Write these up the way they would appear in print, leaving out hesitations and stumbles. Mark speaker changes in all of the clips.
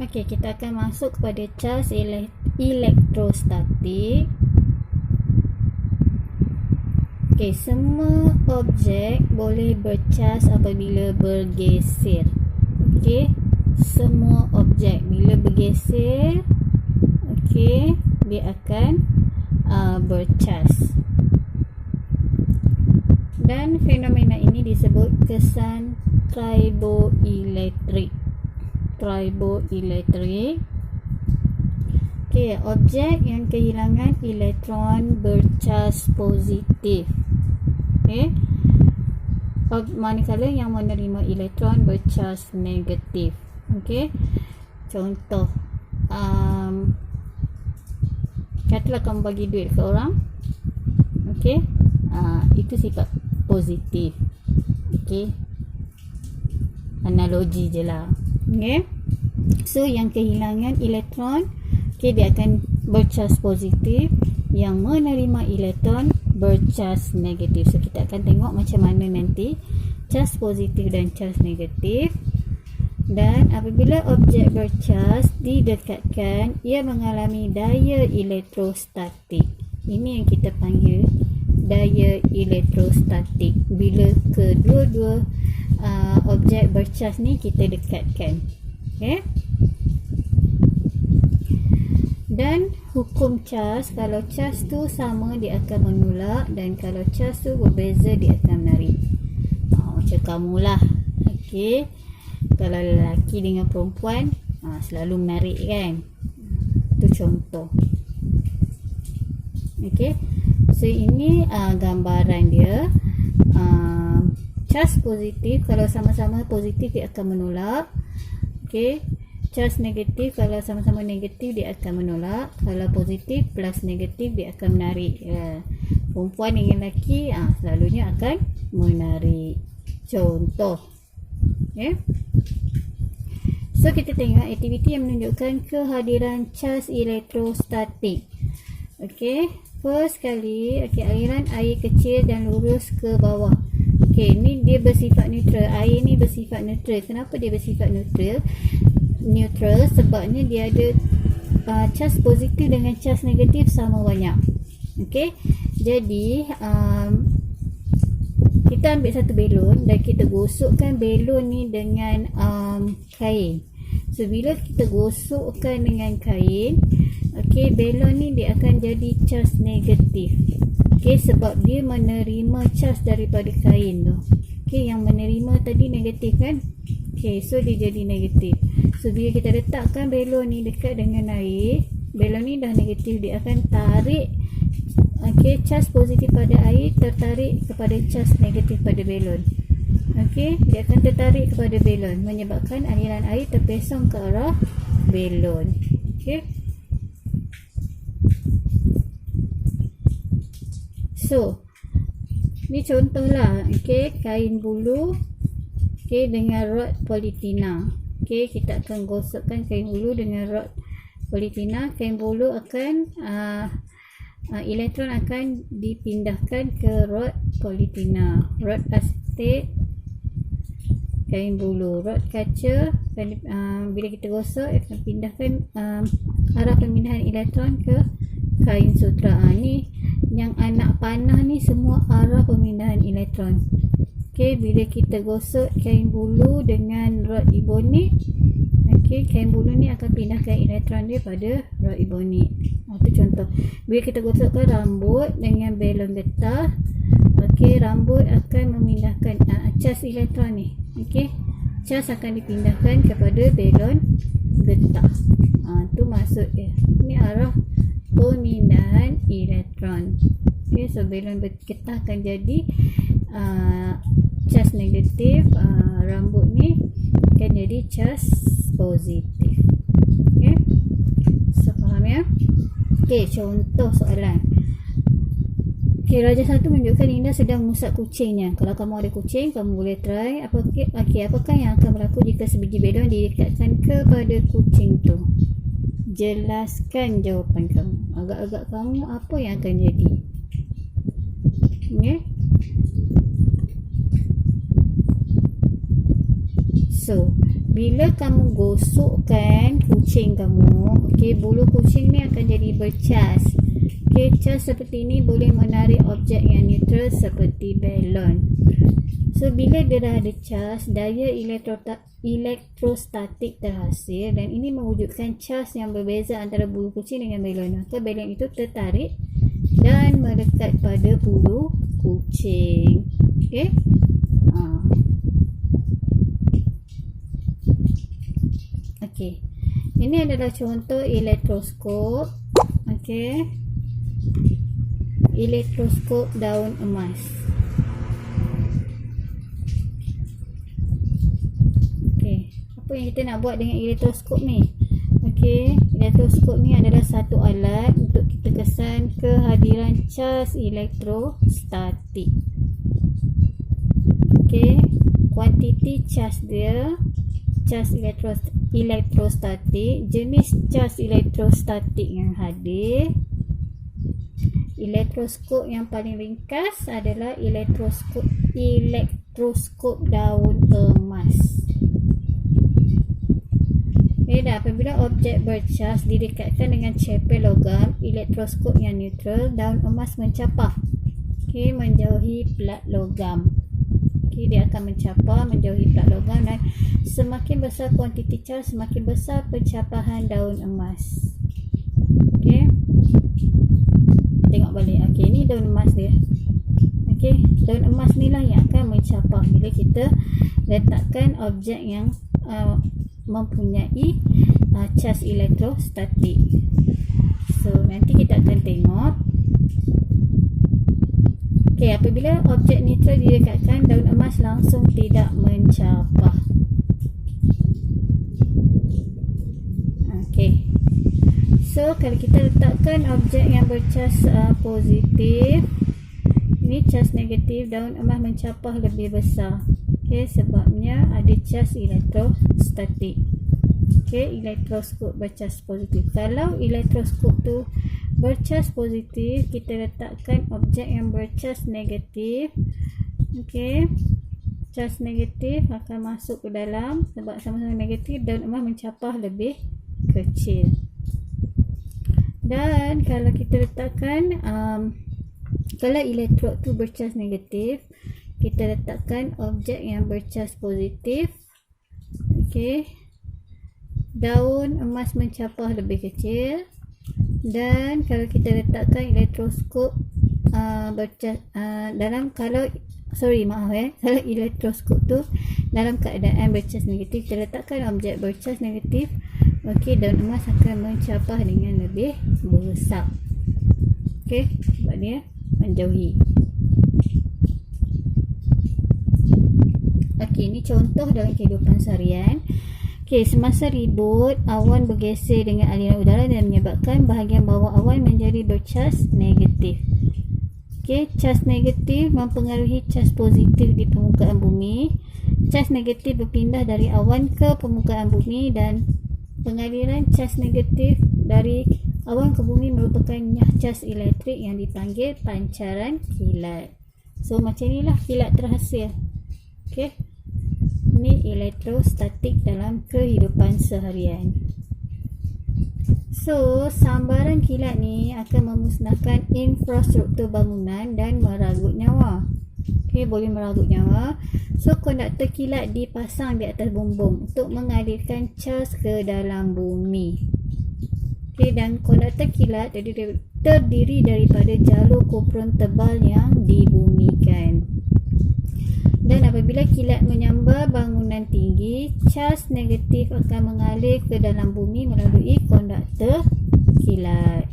Speaker 1: Okey, kita akan masuk kepada cas elektrostatik. Okey, semua objek boleh bercas apabila bergeser. Okey, semua objek bila bergeser, okey, dia akan bercas. Dan fenomena ini disebut kesan triboelektrik. Okey, objek yang kehilangan elektron bercas positif. Okey, manakala yang menerima elektron bercas negatif. Okey, contoh, katalah kamu bagi duit ke orang. Okey, itu sifat positif. Okey, analogi je lah. Okay. So yang kehilangan elektron, okay, dia akan bercas positif. Yang menerima elektron bercas negatif. So kita akan tengok macam mana nanti cas positif dan cas negatif. Dan apabila objek bercas didekatkan, ia mengalami daya elektrostatik. Ini yang kita panggil daya elektrostatik. Bila kedua-dua objek bercas ni kita dekatkan. Okay. Dan hukum cas, kalau cas tu sama dia akan menolak, dan kalau cas tu berbeza dia akan menarik. Macam kamulah. Okay. Kalau lelaki dengan perempuan selalu menarik kan. Itu contoh. Okay. So ini gambaran dia. Cas positif, kalau sama-sama positif dia akan menolak. Okey, cas negatif, kalau sama-sama negatif dia akan menolak. Kalau positif plus negatif dia akan menarik. Perempuan dengan lelaki selalunya akan menarik. Contoh. Okay. So kita tengok aktiviti yang menunjukkan kehadiran cas elektrostatik. Okey, first kali, aliran air kecil dan lurus ke bawah. Okey, ni dia bersifat neutral. Air ni bersifat neutral. Kenapa dia bersifat neutral? Neutral sebabnya dia ada cas positif dengan cas negatif sama banyak. Okey, jadi kita ambil satu belon dan kita gosokkan belon ni dengan kain. So bila kita gosokkan dengan kain, okey, belon ni dia akan jadi cas negatif. Okey, sebab dia menerima cas daripada kain tu. Okey, yang menerima tadi negatif kan? Okey, so dia jadi negatif. So bila kita letakkan belon ni dekat dengan air, belon ni dah negatif, dia akan tarik, okey, cas positif pada air tertarik kepada cas negatif pada belon. Okey, dia akan tertarik kepada belon menyebabkan aliran air terpesong ke arah belon. Okey. So, ni contohlah, okey, kain bulu, okey, dengan rod politina. Okey, kita akan gosokkan kain bulu dengan rod politina. Kain bulu akan elektron akan dipindahkan ke rod politina. Rod asetat, kain bulu, rod kaca, bila kita gosok akan pindahkan arah pemindahan elektron ke kain sutra. Ni yang anak panah ni semua arah pemindahan elektron. Okey, bila kita gosok kain bulu dengan rod ibonik, okey, kain bulu ni akan pindahkan elektron dia pada rod ibonik. Itu contoh. Bila kita gosokkan rambut dengan belon getah, okey, rambut akan memindahkan cas elektron ni. Okey, cas akan dipindahkan kepada belon getah. Tu maksud dia. Ni arah pemindahan elektron. Okay, so belon getah akan jadi cas negatif, rambut ni akan jadi cas positif. Okay, so faham ya? Okay, contoh soalan. Okay, Raja satu menunjukkan Linda sedang mengusap kucingnya. Kalau kamu ada kucing, kamu boleh try. Apakah yang akan berlaku jika sebiji belon didekatkan kepada kucing tu? Jelaskan jawapan kamu. Agak-agak kamu apa yang akan jadi? Okay. So, bila kamu gosokkan kucing kamu, okey, bulu kucing ni akan jadi bercas. Okey, cas seperti ini boleh menarik objek yang neutral seperti balon. So bila dia dah ada cas, daya elektrostatik terhasil dan ini mewujudkan cas yang berbeza antara bulu kucing dengan balon. Maka balon itu tertarik dan melekat pada bulu kucing. Okey. Okey. Ini adalah contoh elektroskop. Okey. Elektroskop daun emas. Okey. Apa yang kita nak buat dengan elektroskop ni? Okey, elektroskop ni adalah satu alat untuk kita kesan kehadiran cas elektrostatik. Okey, kuantiti cas dia, cas elektrostatik, jenis cas elektrostatik yang hadir. Elektroskop yang paling ringkas adalah elektroskop daun emas. Dan apabila objek bercas didekatkan dengan cepel logam, elektroskop yang neutral, daun emas mencapah, menjauhi plat logam. Dia akan mencapah menjauhi plat logam dan semakin besar kuantiti cas, semakin besar pencapahan daun emas. Tengok balik. Ini daun emas dia. Daun emas ni lah yang akan mencapah bila kita letakkan objek yang mempunyai cas elektrostatik. So nanti kita akan tengok. Apabila objek neutral didekatkan, daun emas langsung tidak mencapah. So kalau kita letakkan objek yang bercas positif, ini cas negatif, daun emas mencapah lebih besar. Sebabnya ada cas elektrostatik. Elektroskop bercas positif. Kalau elektroskop tu bercas positif, kita letakkan objek yang bercas negatif. Cas negatif akan masuk ke dalam, sebab sama-sama negatif, daun emas mencapah lebih kecil. Dan kalau kita letakkan kalau elektrod tu bercas negatif, kita letakkan objek yang bercas positif. Daun emas mencapah lebih kecil. Dan kalau kita letakkan elektroskop bercas kalau elektroskop tu dalam keadaan bercas negatif, kita letakkan objek bercas negatif, daun emas akan mencapah dengan lebih besar. Sebab dia menjauhi. Ini contoh dalam kehidupan seharian. Semasa ribut, awan bergeser dengan aliran udara dan menyebabkan bahagian bawah awan menjadi bercas negatif. Cas negatif mempengaruhi cas positif di permukaan bumi. Cas negatif berpindah dari awan ke permukaan bumi dan pengaliran cas negatif dari awan ke bumi merupakan cas elektrik yang dipanggil pancaran kilat. So macam inilah kilat terhasil. Ini elektrostatik dalam kehidupan seharian. So sambaran kilat ni akan memusnahkan infrastruktur bangunan dan meragut nyawa. Boleh meragut nyawa. So konduktor kilat dipasang di atas bumbung untuk mengalirkan cas ke dalam bumi. Dan konduktor kilat terdiri daripada jalur kupron tebal yang dibumikan. Dan apabila kilat menyambar bangunan tinggi, cas negatif akan mengalir ke dalam bumi melalui konduktor kilat.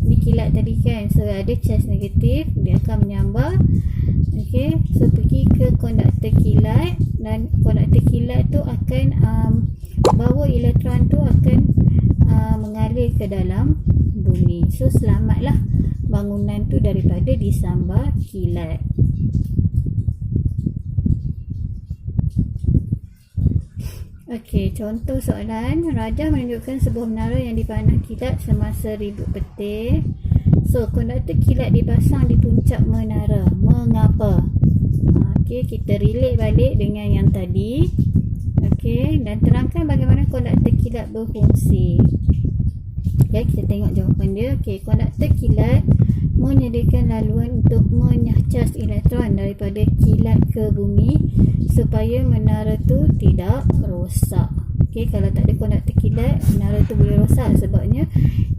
Speaker 1: Ni kilat tadi kan. So ada cas negatif, dia akan menyambar. So pergi ke konduktor kilat dan konduktor kilat tu akan bawa elektron tu akan mengalir ke dalam bumi. So selamatlah bangunan tu daripada disambar kilat. Contoh soalan. Rajah menunjukkan sebuah menara yang dipanah kilat semasa ribut petir. So konduktor kilat dipasang di puncak menara. Mengapa? Okey, kita relate balik dengan yang tadi. Okey, dan terangkan bagaimana konduktor kilat berfungsi. Okay, kita tengok jawapan dia. Okey, konduktor kilat menyediakan laluan untuk menyahcas elektron daripada kilat ke bumi supaya menara tu tidak rosak. Okey, kalau tak ada konduktor kilat, menara tu boleh rosak sebabnya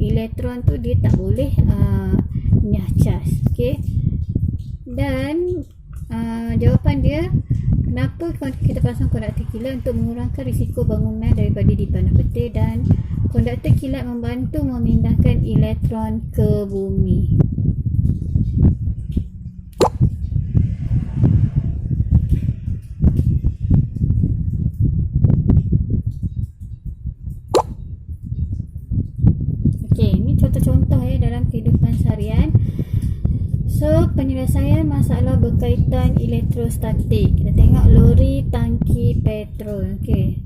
Speaker 1: elektron tu dia tak boleh nyahcas. Okey. Dan jawapan dia, kenapa kita pasang konduktor kilat? Untuk mengurangkan risiko bangunan daripada dipanah petir, dan konduktor kilat membantu memindahkan elektron ke bumi. Okey, ini contoh-contoh dalam kehidupan seharian. So, penyelesaian masalah berkaitan elektrostatik. Kita tengok lori tangki petrol. Okey.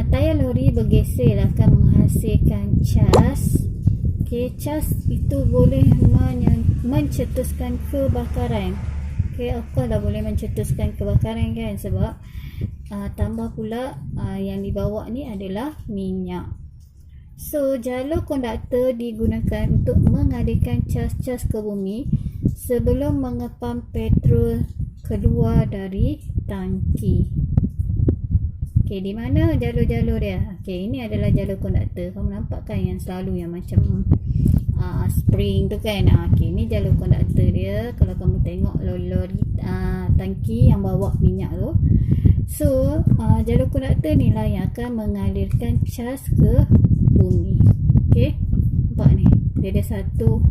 Speaker 1: Tayar lori bergeser akan menghasilkan cas. Okey, cas itu boleh mencetuskan kebakaran. Okey, of course dah boleh mencetuskan kebakaran kan, sebab tambah pula yang dibawa ni adalah minyak. So, jalur konduktor digunakan untuk mengalirkan cas-cas ke bumi sebelum mengepam petrol keluar dari tangki. Okey, di mana jalur-jalur dia? Okey, ini adalah jalur konduktor. Kamu nampak kan yang selalu yang macam spring tu kan? Okey, ini jalur konduktor dia. Kalau kamu tengok lori tangki yang bawa minyak tu. So, jalur konduktor ni lah yang akan mengalirkan cas ke bumi. Okey, nampak ni, dia ada satu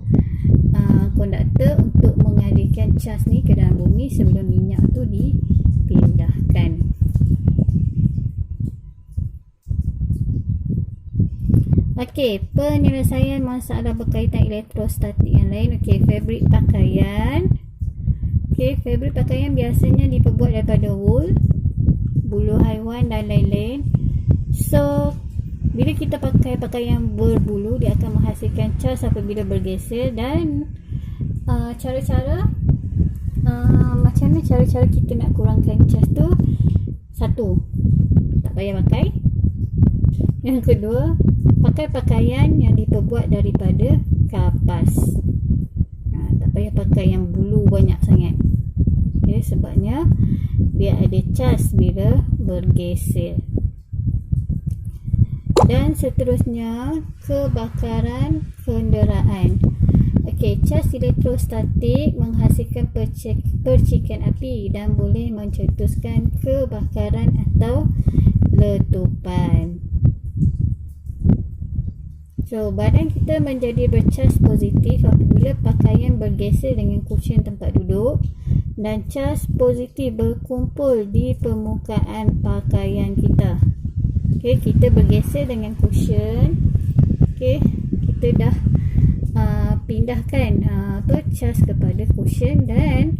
Speaker 1: konduktor untuk mengalirkan cas ni ke dalam bumi sebelum minyak tu dipindahkan. Okey, penyelesaian masalah berkaitan elektrostatik yang lain. Okey, fabrik pakaian. Okey, fabrik pakaian biasanya diperbuat daripada wool, bulu haiwan dan lain-lain. So, bila kita pakai pakaian berbulu, dia akan menghasilkan cas apabila bergeser. Dan cara-cara macam mana cara-cara kita nak kurangkan cas tu? Satu, tak payah pakai. Yang kedua, pakai pakaian yang diperbuat daripada kapas. Tak payah pakai yang bulu banyak sangat. Okay, sebabnya dia ada cas bila bergeser. Dan seterusnya, kebakaran kenderaan. Okey, cas elektrostatik menghasilkan percikan api dan boleh mencetuskan kebakaran atau letupan. So, badan kita menjadi bercas positif apabila pakaian bergeser dengan cushion tempat duduk, dan cas positif berkumpul di permukaan pakaian kita. Okey, kita bergeser dengan cushion. Okey, kita dah pindahkan cas kepada cushion, dan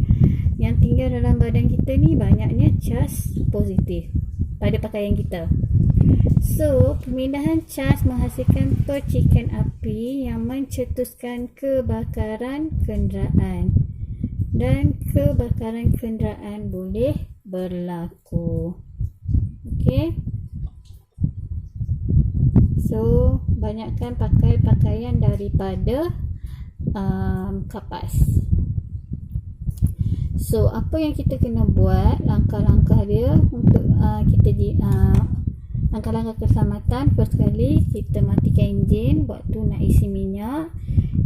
Speaker 1: yang tinggal dalam badan kita ni banyaknya cas positif pada pakaian kita. So, pemindahan cas menghasilkan percikan api yang mencetuskan kebakaran kenderaan, dan kebakaran kenderaan boleh berlaku. Okey. So, banyakkan pakai pakaian daripada kapas. So, apa yang kita kena buat, langkah-langkah dia untuk langkah-langkah keselamatan. First kali, kita matikan enjin waktu nak isi minyak.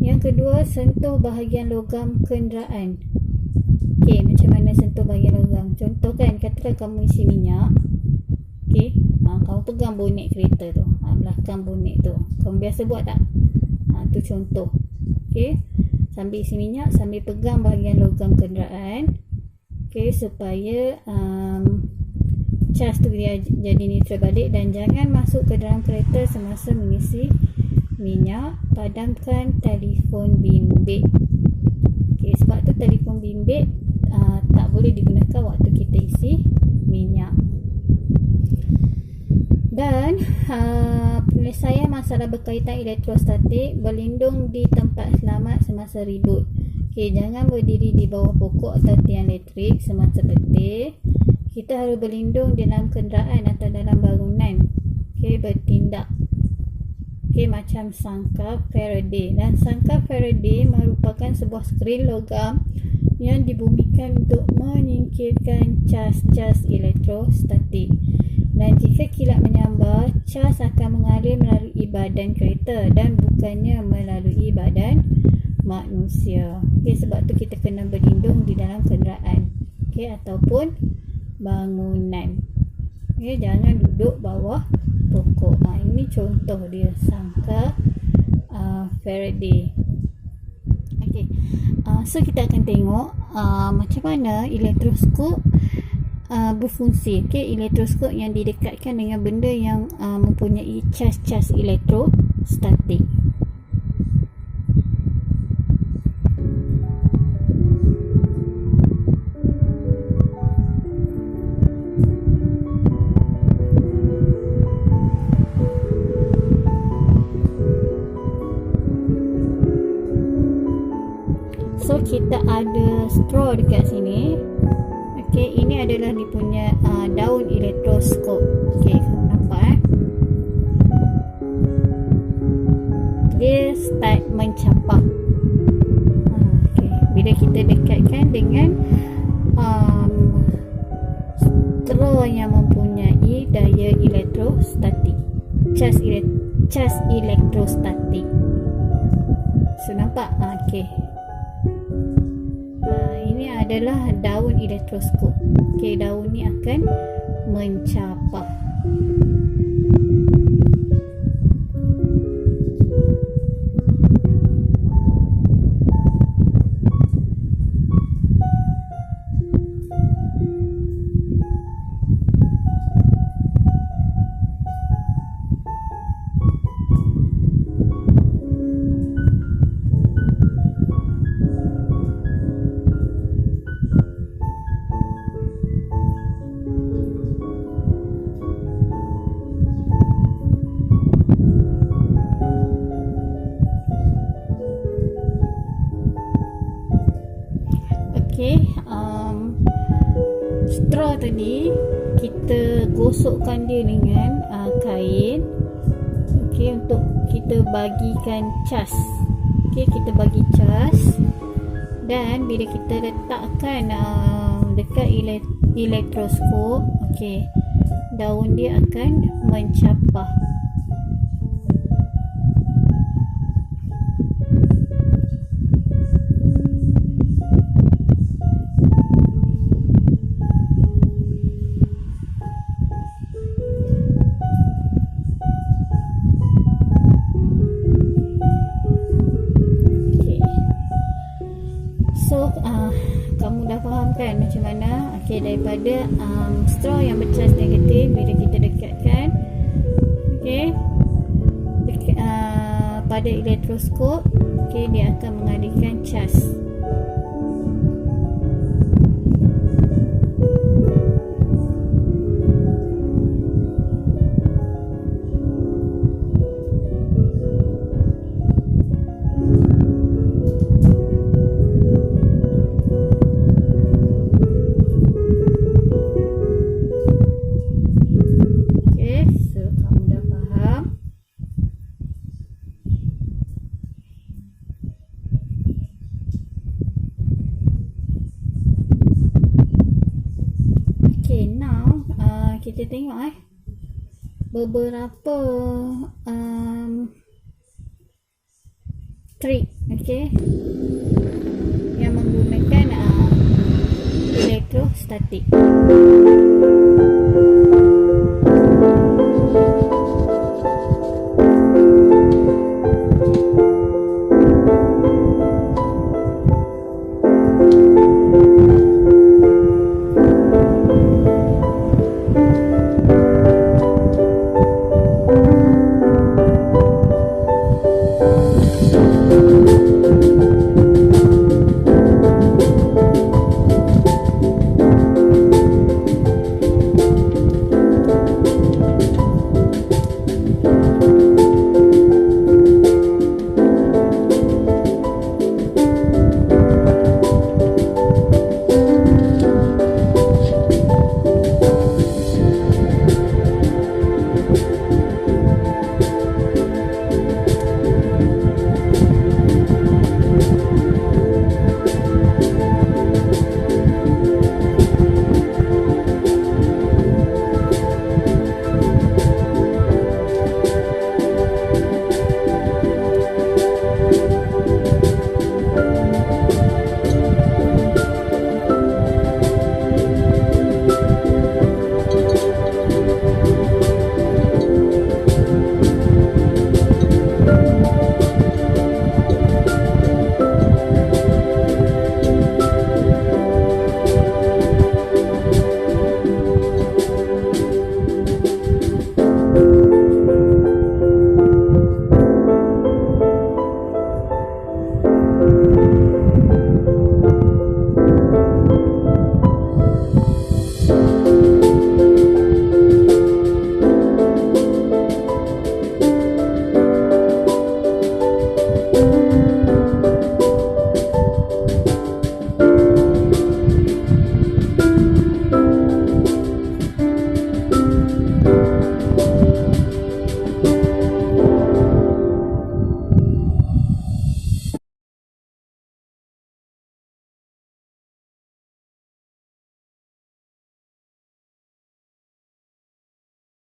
Speaker 1: Yang kedua, sentuh bahagian logam kenderaan. Okey, macam mana sentuh bahagian logam? Contoh kan, katakan kamu isi minyak. Okey, kamu pegang bonet kereta tu, belakang bonet tu. Kamu biasa buat tak? Tu contoh. Okey, sambil isi minyak, sambil pegang bahagian logam kenderaan. Okey, supaya cas tu dia jadi neutral balik, dan jangan masuk ke dalam kereta semasa mengisi minyak. Padamkan telefon bimbit. Okey, sebab tu telefon bimbit tak boleh digunakan waktu kita isi minyak. Dan penyelesaian masalah berkaitan elektrostatik, berlindung di tempat selamat semasa ribut. Okey, jangan berdiri di bawah pokok atau tiang elektrik semasa letih. Kita harus berlindung dalam kenderaan atau dalam bangunan. Okey, bertindak. Okey, macam sangkar Faraday. Dan sangkar Faraday merupakan sebuah skrin logam yang dibumikan untuk menyingkirkan cas-cas elektrostatik. Dan jika kilat menyambar, cas akan mengalir melalui badan kereta dan bukannya melalui badan manusia. Okey, sebab tu kita kena berlindung di dalam kenderaan, okey, ataupun bangunan. Okey, jangan duduk bawah pokok. Ini contoh dia sangkar Faraday. Okey, so kita akan tengok macam mana elektroskop berfungsi. Okey, elektroskop yang didekatkan dengan benda yang mempunyai cas-cas elektrostatik. So kita ada straw dekat sini. Okey, ini adalah dia punya daun elektroskop. Okey, nampak dia start mencapak. Okey, bila kita dekatkan dengan straw yang mempunyai daya elektrostatik, cas elektrostatik. So nampak? Okey. Ini adalah daun elektroskop. Okey, daun ni akan mencapak. Okey, straw tadi kita gosokkan dia dengan kain. Okey, untuk kita bagikan cas. Okey, kita bagi cas, dan bila kita letakkan dekat elektroskop, okey, daun dia akan mencapah. So kamu dah faham kan macam mana? Okey, daripada straw yang bercas negatif, bila kita dekatkan, okey, pada elektroskop, okey, dia akan mengalirkan cas. Kita tengok beberapa trik, okey, yang menggunakan elektrostatik.